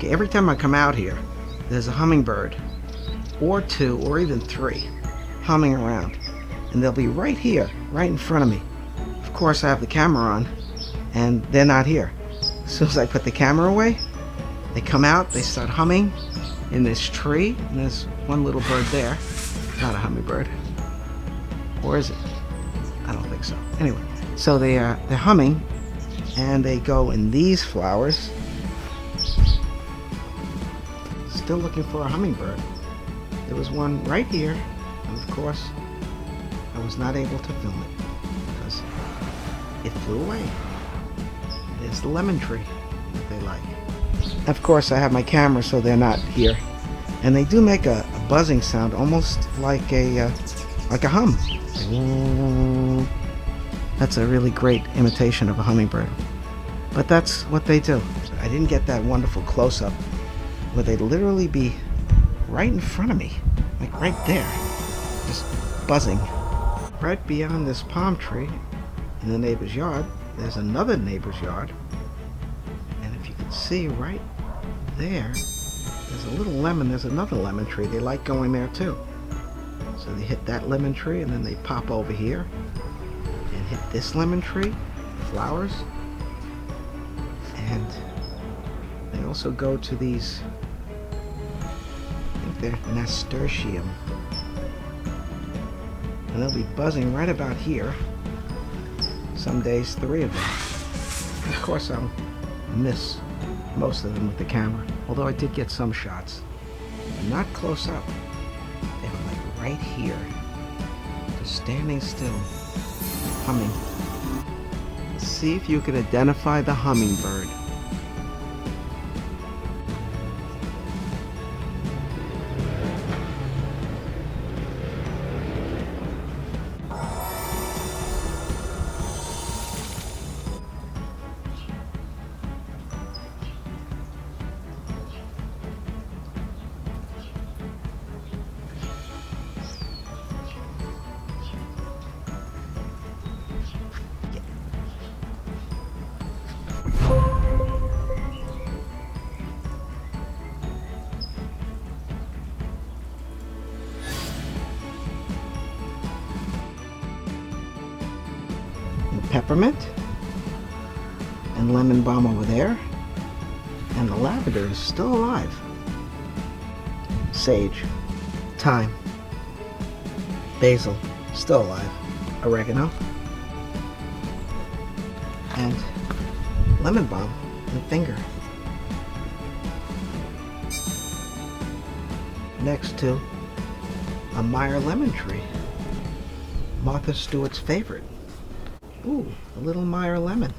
Okay, every time I come out here, there's a hummingbird, or two, or even three, humming around. And they'll be right here, right in front of me. Of course, I have the camera on, and they're not here. As soon as I put the camera away, they come out, they start humming in this tree, and there's one little bird there. Not a hummingbird. Or is it? I don't think so. Anyway, so they're humming, and they go in these flowers. Still looking for a hummingbird. There was one right here, and of course, I was not able to film it because it flew away. There's the lemon tree that they like. Of course, I have my camera, so they're not here, and they do make a buzzing sound, almost like a hum. That's a really great imitation of a hummingbird. But that's what they do. I didn't get that wonderful close-up where they'd literally be right in front of me, like right there, just buzzing. Right beyond this palm tree in the neighbor's yard, there's another neighbor's yard. And if you can see right there, there's a little lemon, there's another lemon tree. They like going there too. So they hit that lemon tree and then they pop over here and hit this lemon tree, flowers. And they also go to these, I think they're nasturtium. And they'll be buzzing right about here. Some days, 3 of them. Of course, I'll miss most of them with the camera, although I did get some shots. But not close up. They were like right here, just standing still, humming. Let's see if you can identify the hummingbird. Peppermint and lemon balm over there, and the lavender is still alive. Sage, thyme, basil, still alive. Oregano, and lemon balm and finger. Next to a Meyer lemon tree, Martha Stewart's favorite. Ooh, a little Meyer lemon.